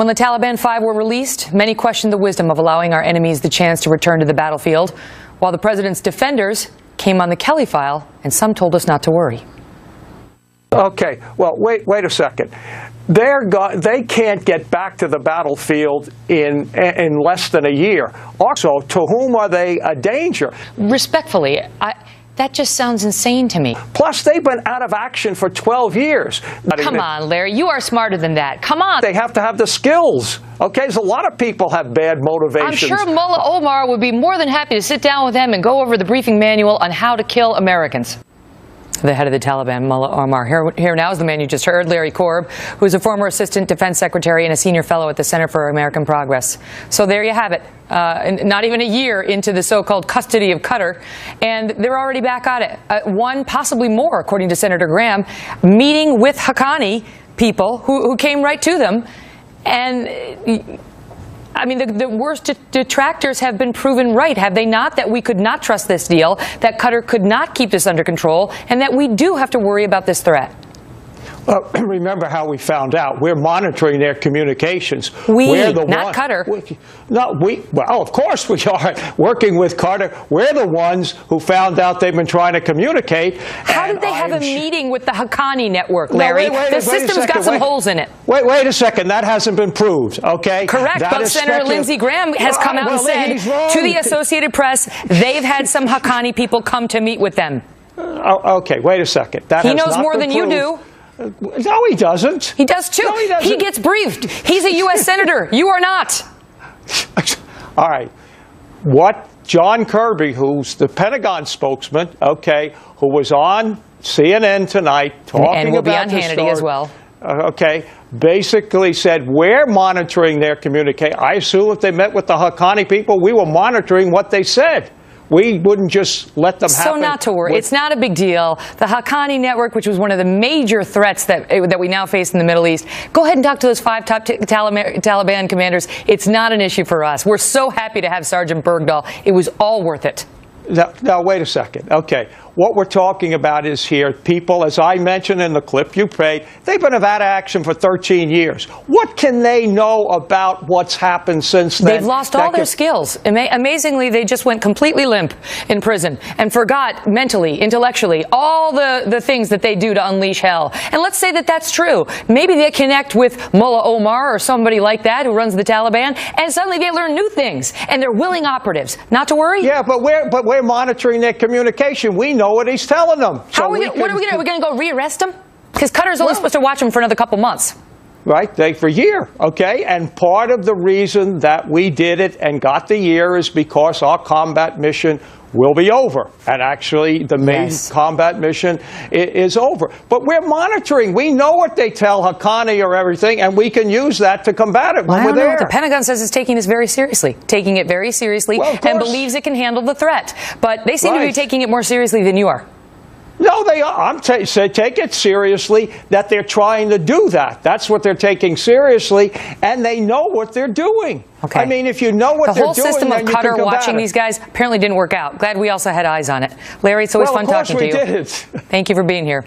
When the Taliban 5 were released, many questioned the wisdom of allowing our enemies the chance to return to the battlefield, while the president's defenders came on the Kelly file, and some told us not to worry. Okay, well, wait a second. They can't get back to the battlefield in less than a year. Also, to whom are they a danger? Respectfully, that just sounds insane to me. Plus, they've been out of action for 12 years. Come on, Larry, you are smarter than that. Come on. They have to have the skills. Okay, there's a lot of people have bad motivations. I'm sure Mullah Omar would be more than happy to sit down with them and go over the briefing manual on how to kill Americans. The head of the Taliban, Mullah Omar. Here now is the man you just heard, Larry Korb, who is a former assistant defense secretary and a senior fellow at the Center for American Progress. So there you have it. Not even a year into the so-called custody of Qatar, and they're already back at it. One, possibly more, according to Senator Graham, meeting with Haqqani people who came right to them. And I mean, the worst detractors have been proven right, have they not? That we could not trust this deal, that Qatar could not keep this under control, and that we do have to worry about this threat. Well, remember how we found out. We're monitoring their communications. We're not Qatar. Well, of course we are working with Qatar. We're the ones who found out they've been trying to communicate. How did they have a meeting with the Haqqani network, Larry? The system's got some holes in it. Wait a second. That hasn't been proved, okay? Correct, but Senator Lindsey Graham has come out and said to the Associated Press they've had some Haqqani people come to meet with them. Okay, wait a second. He knows more than you do. No, he doesn't. He does, too. No, he doesn't. He gets briefed. He's a U.S. Senator. You are not. All right. What John Kirby, who's the Pentagon spokesman, okay, who was on CNN tonight talking about and will be on this Hannity story, as well. Okay, basically said, we're monitoring their communication. I assume if they met with the Haqqani people, we were monitoring what they said. We wouldn't just let them happen. So not to worry. It's not a big deal. The Haqqani network, which was one of the major threats that we now face in the Middle East, go ahead and talk to those 5 top Taliban commanders. It's not an issue for us. We're so happy to have Sergeant Bergdahl. It was all worth it. Now, wait a second. Okay. What we're talking about is here, people, as I mentioned in the clip you played, they've been out of action for 13 years. What can they know about what's happened since then? They've lost all their skills. Amazingly, they just went completely limp in prison and forgot mentally, intellectually, all the things that they do to unleash hell. And let's say that that's true. Maybe they connect with Mullah Omar or somebody like that who runs the Taliban, and suddenly they learn new things, and they're willing operatives. Not to worry? Yeah, but we're monitoring their communication. We know what he's telling them. What are we going to go rearrest him? Because Qatar's only supposed to watch him for another couple months. Right, for a year, okay? And part of the reason that we did it and got the year is because our combat mission will be over. And actually, the main combat mission is over. But we're monitoring. We know what they tell Haqqani or everything, and we can use that to combat it when we're there. The Pentagon says it's taking this very seriously, and believes it can handle the threat. But they seem to be taking it more seriously than you are. No, they are. I'm take it seriously that they're trying to do that. That's what they're taking seriously, and they know what they're doing. Okay. I mean, if you know what they're doing, the whole system of Qatar watching these guys apparently didn't work out. Glad we also had eyes on it. Larry, it's always fun talking to you. Well, of course we did. Thank you for being here.